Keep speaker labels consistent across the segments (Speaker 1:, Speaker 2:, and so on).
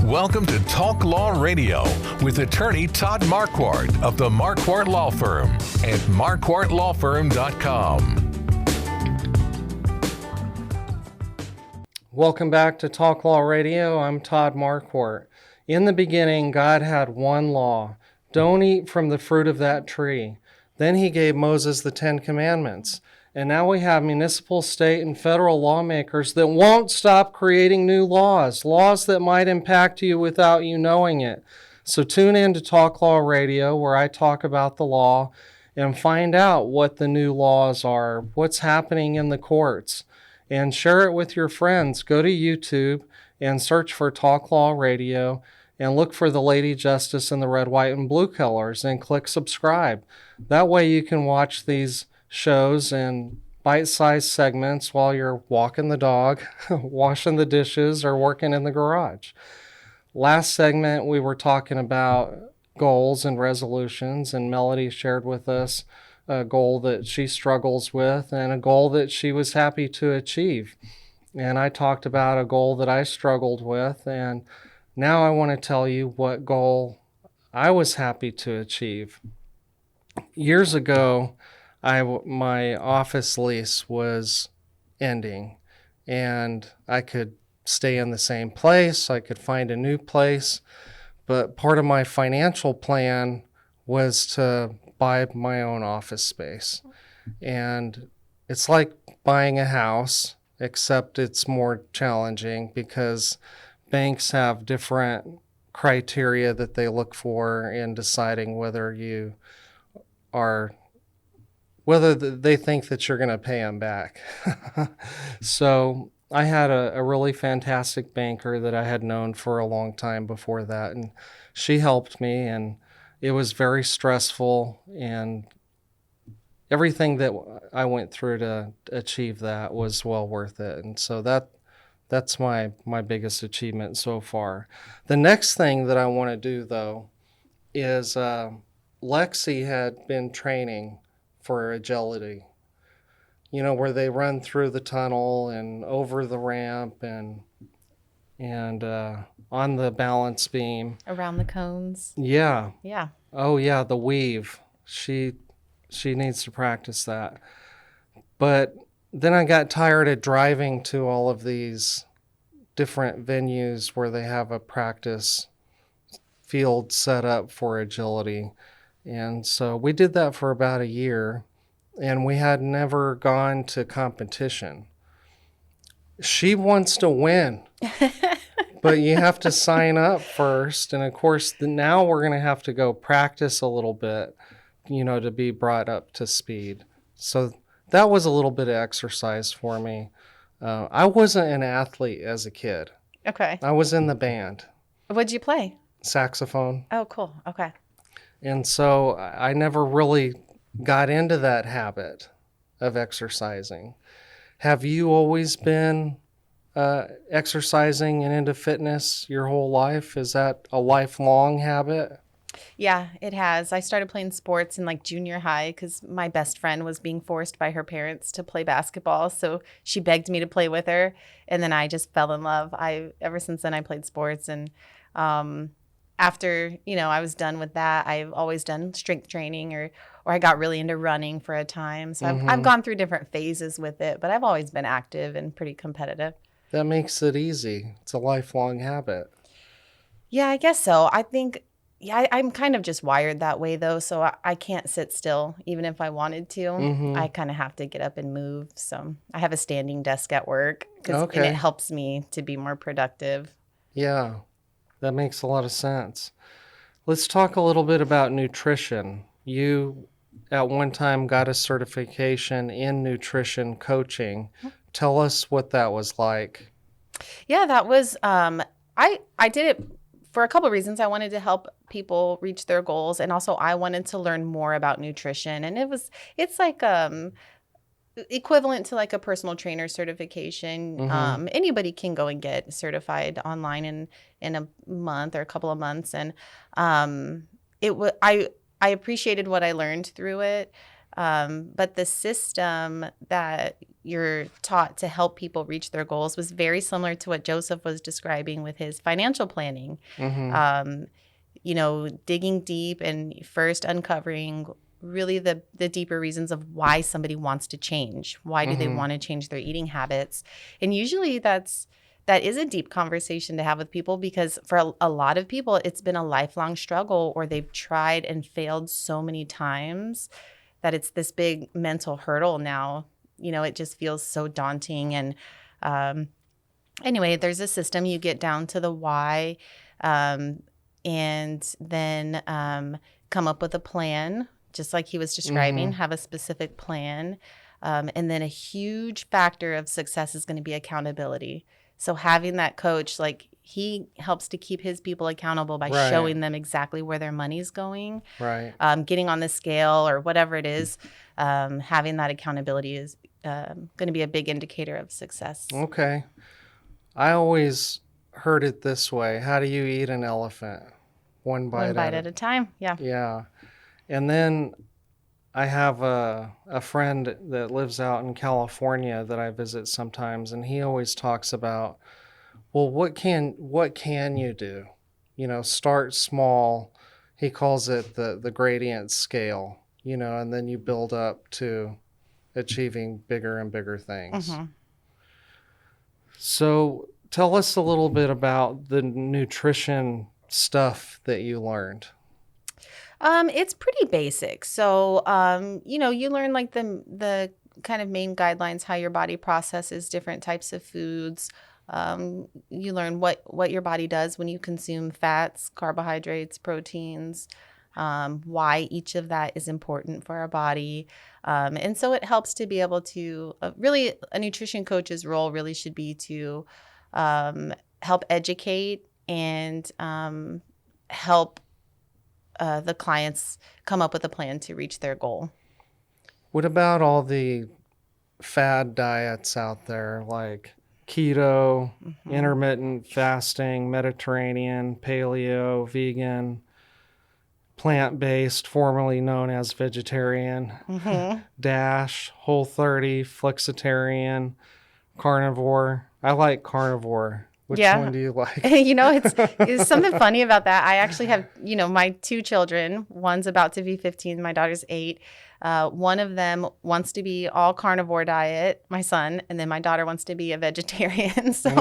Speaker 1: Welcome to Talk Law Radio with attorney Todd Marquardt of the Marquardt Law Firm at marquardtlawfirm.com.
Speaker 2: Welcome back to Talk Law Radio. I'm Todd Marquardt. In the beginning, God had one law. Don't eat from the fruit of that tree. Then he gave Moses the 10 Commandments. And now we have municipal, state, and federal lawmakers that won't stop creating new laws that might impact you without you knowing it. So tune in to Talk Law Radio, where I talk about the law and find out what the new laws are, what's happening in the courts, and share it with your friends. Go to YouTube and search for Talk Law Radio and look for the Lady Justice and the red, white, and blue colors and click subscribe. That way you can watch these shows in bite-sized segments while you're walking the dog, washing the dishes, or working in the garage. Last segment, we were talking about goals and resolutions, and Melody shared with us a goal that she struggles with and a goal that she was happy to achieve. And I talked about a goal that I struggled with, and now I want to tell you what goal I was happy to achieve. Years ago, my office lease was ending, and I could stay in the same place. I could find a new place, but part of my financial plan was to buy my own office space. And it's like buying a house, except it's more challenging because banks have different criteria that they look for in deciding whether they think that you're going to pay them back. So I had a really fantastic banker that I had known for a long time before that, and she helped me, and it was very stressful, and everything that I went through to achieve that was well worth it. And so that's my biggest achievement so far. The next thing that I want to do, though, is Lexi had been training for agility, where they run through the tunnel and over the ramp and on the balance beam.
Speaker 3: Around the cones.
Speaker 2: Yeah.
Speaker 3: Yeah.
Speaker 2: Oh, yeah, the weave. She needs to practice that. But then I got tired of driving to all of these different venues where they have a practice field set up for agility. And so we did that for about a year, and we had never gone to competition. She wants to win, but you have to sign up first. And of course, now we're going to have to go practice a little bit, to be brought up to speed. So that was a little bit of exercise for me. I wasn't an athlete as a kid.
Speaker 3: Okay.
Speaker 2: I was in the band.
Speaker 3: What'd you play?
Speaker 2: Saxophone.
Speaker 3: Oh, cool. Okay.
Speaker 2: And so I never really got into that habit of exercising. Have you always been exercising and into fitness your whole life? Is that a lifelong habit?
Speaker 3: Yeah, it has. I started playing sports in junior high because my best friend was being forced by her parents to play basketball. So she begged me to play with her. And then I just fell in love. Ever since then, I played sports. And after, I was done with that, I've always done strength training or I got really into running for a time. So I've gone through different phases with it, but I've always been active and pretty competitive.
Speaker 2: That makes it easy. It's a lifelong habit.
Speaker 3: Yeah, I guess so. I think, I'm kind of just wired that way though. So I can't sit still even if I wanted to. I kind of have to get up and move. So I have a standing desk at work and it helps me to be more productive.
Speaker 2: Yeah. That makes a lot of sense. Let's talk a little bit about nutrition. You, at one time, got a certification in nutrition coaching. Tell us what that was like. Yeah,
Speaker 3: that was, I did it for a couple of reasons. I wanted to help people reach their goals, and also I wanted to learn more about nutrition. And it's like equivalent to a personal trainer certification. Anybody can go and get certified online in a month or a couple of months. And I appreciated what I learned through it. But the system that you're taught to help people reach their goals was very similar to what Joseph was describing with his financial planning. Digging deep and first uncovering really the deeper reasons of why somebody wants to change. Why do they want to change their eating habits? And usually that is a deep conversation to have with people, because for a lot of people, it's been a lifelong struggle, or they've tried and failed so many times that it's this big mental hurdle now. It just feels so daunting. And anyway, there's a system. You get down to the why, and then come up with a plan, just like he was describing, have a specific plan. And then a huge factor of success is going to be accountability. So having that coach, like, he helps to keep his people accountable by showing them exactly where their money's going, getting on the scale or whatever it is. Having that accountability is going to be a big indicator of success.
Speaker 2: Okay. I always heard it this way. How do you eat an elephant? One bite
Speaker 3: at a time. Yeah.
Speaker 2: Yeah. And then I have a friend that lives out in California that I visit sometimes, and he always talks about, well, what can you do? Start small. He calls it the gradient scale, and then you build up to achieving bigger and bigger things. So tell us a little bit about the nutrition stuff that you learned.
Speaker 3: It's pretty basic. So, you learn like the kind of main guidelines, how your body processes different types of foods. You learn what your body does when you consume fats, carbohydrates, proteins, why each of that is important for our body. And so it helps to be able to really, a nutrition coach's role really should be to help educate and help the clients come up with a plan to reach their goal.
Speaker 2: What about all the fad diets out there, like keto, intermittent fasting, Mediterranean, paleo, vegan, plant-based, formerly known as vegetarian, DASH, Whole30, flexitarian, carnivore? I like carnivore. Which one do you like?
Speaker 3: It's something funny about that. I actually have, my two children. One's about to be 15. My daughter's 8. One of them wants to be all carnivore diet, my son, and then my daughter wants to be a vegetarian. So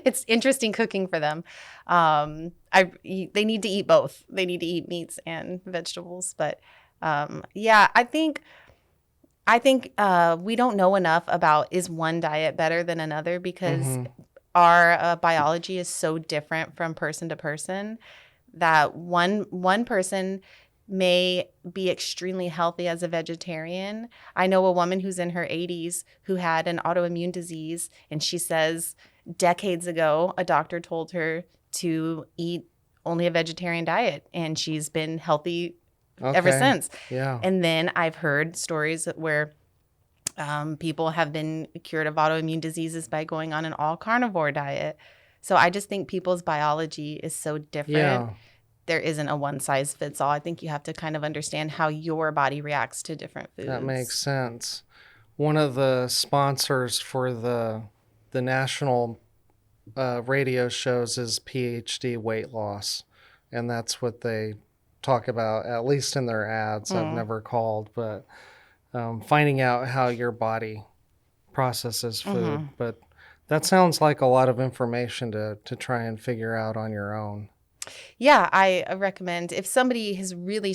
Speaker 3: it's interesting cooking for them. They need to eat both. They need to eat meats and vegetables. But I think we don't know enough about, is one diet better than another, because our biology is so different from person to person that one person may be extremely healthy as a vegetarian. I know a woman who's in her 80s who had an autoimmune disease, and she says decades ago a doctor told her to eat only a vegetarian diet, and she's been healthy ever since.
Speaker 2: Yeah.
Speaker 3: And then I've heard stories where people have been cured of autoimmune diseases by going on an all carnivore diet. So I just think people's biology is so different.
Speaker 2: Yeah.
Speaker 3: There isn't a one size fits all. I think you have to kind of understand how your body reacts to different foods.
Speaker 2: That makes sense. One of the sponsors for the national radio shows is PhD weight loss. And that's what they talk about, at least in their ads. I've never called, but finding out how your body processes food. But that sounds like a lot of information to try and figure out on your own.
Speaker 3: Yeah, I recommend, if somebody has really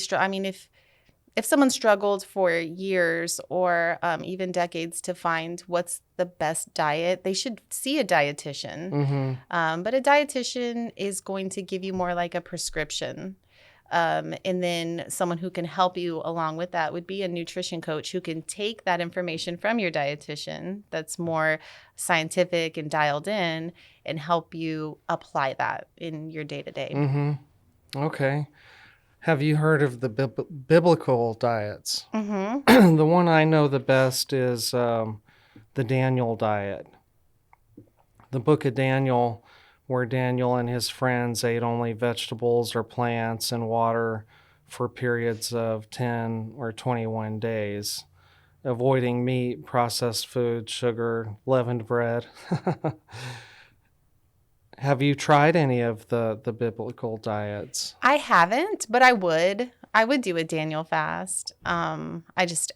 Speaker 3: if someone struggled for years or even decades to find what's the best diet, they should see a dietitian. But a dietitian is going to give you more like a prescription. And then someone who can help you along with that would be a nutrition coach who can take that information from your dietitian that's more scientific and dialed in and help you apply that in your day-to-day.
Speaker 2: Okay. Have you heard of the biblical diets? The one I know the best is the Daniel diet. The book of Daniel, where Daniel and his friends ate only vegetables or plants and water for periods of 10 or 21 days, avoiding meat, processed food, sugar, leavened bread. Have you tried any of the biblical diets?
Speaker 3: I haven't, but I would. I would do a Daniel fast. I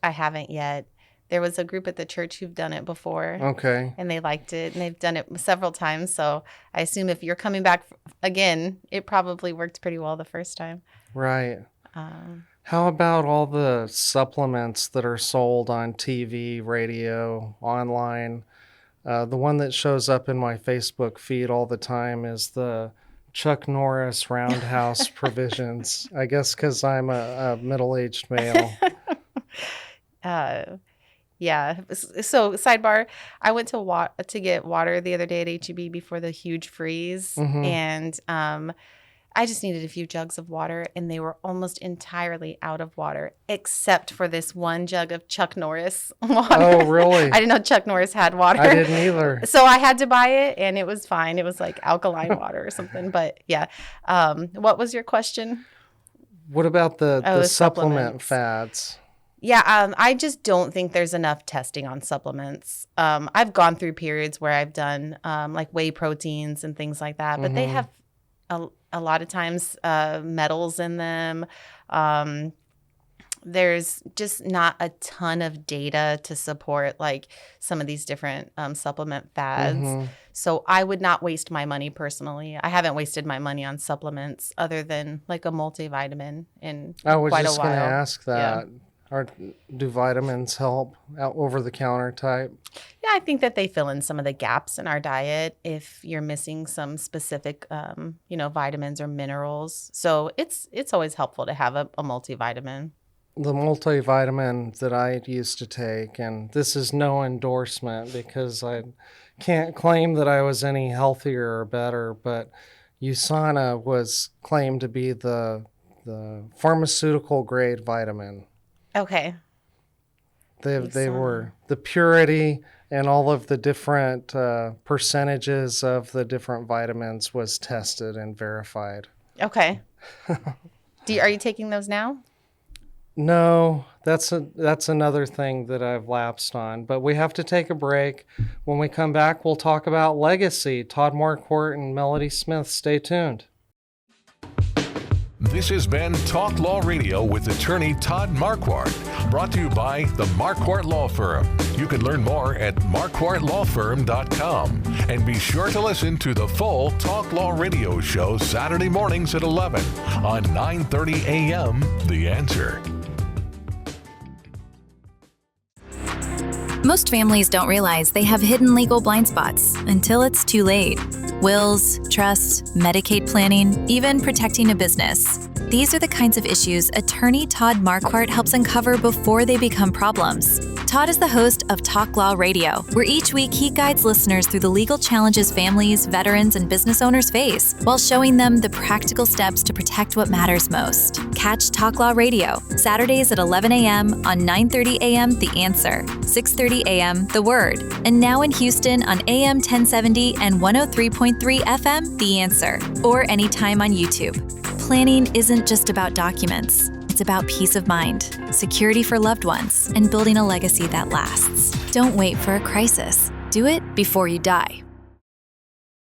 Speaker 3: haven't yet. There was a group at the church who've done it before.
Speaker 2: Okay.
Speaker 3: And they liked it, and they've done it several times. So I assume if you're coming back again, it probably worked pretty well the first time.
Speaker 2: Right. How about all the supplements that are sold on TV, radio, online? The one that shows up in my Facebook feed all the time is the Chuck Norris Roundhouse Provisions. I guess because I'm a middle-aged male.
Speaker 3: Yeah. So sidebar, I went to get water the other day at H-E-B before the huge freeze.
Speaker 2: Mm-hmm.
Speaker 3: And I just needed a few jugs of water, and they were almost entirely out of water, except for this one jug of Chuck Norris water.
Speaker 2: Oh, really?
Speaker 3: I didn't know Chuck Norris had water.
Speaker 2: I didn't either.
Speaker 3: So I had to buy it, and it was fine. It was like alkaline water or something. But yeah. What was your question?
Speaker 2: What about the supplement
Speaker 3: supplements.
Speaker 2: fads?
Speaker 3: Yeah, I just don't think there's enough testing on supplements. I've gone through periods where I've done like whey proteins and things like that, but they have a lot of times metals in them. There's just not a ton of data to support like some of these different supplement fads. So I would not waste my money personally. I haven't wasted my money on supplements other than like a multivitamin in quite a while.
Speaker 2: I was just going to ask that. Yeah. Do vitamins help out over-the-counter type?
Speaker 3: Yeah, I think that they fill in some of the gaps in our diet if you're missing some specific, vitamins or minerals. So it's always helpful to have a multivitamin.
Speaker 2: The multivitamin that I used to take, and this is no endorsement because I can't claim that I was any healthier or better, but USANA was claimed to be the pharmaceutical grade vitamin.
Speaker 3: Okay.
Speaker 2: They were the purity and all of the different percentages of the different vitamins was tested and verified.
Speaker 3: Okay. Are you taking those now?
Speaker 2: No, that's another thing that I've lapsed on. But we have to take a break. When we come back, we'll talk about legacy. Todd Marquardt and Melody Smith. Stay tuned.
Speaker 1: This has been Talk Law Radio with attorney Todd Marquardt, brought to you by the Marquardt Law Firm. You can learn more at marquardtlawfirm.com. And be sure to listen to the full Talk Law Radio show Saturday mornings at 11 on 9:30 a.m. The Answer.
Speaker 4: Most families don't realize they have hidden legal blind spots until it's too late. Wills, trusts, Medicaid planning, even protecting a business. These are the kinds of issues attorney Todd Marquardt helps uncover before they become problems. Todd is the host of Talk Law Radio, where each week he guides listeners through the legal challenges families, veterans, and business owners face, while showing them the practical steps to protect what matters most. Catch Talk Law Radio, Saturdays at 11 a.m. on 9:30 a.m. The Answer, 6:30 a.m. The Word, and now in Houston on AM 1070 and 103.3 FM The Answer, or anytime on YouTube. Planning isn't just about documents. It's about peace of mind, security for loved ones, and building a legacy that lasts. Don't wait for a crisis. Do it before you die.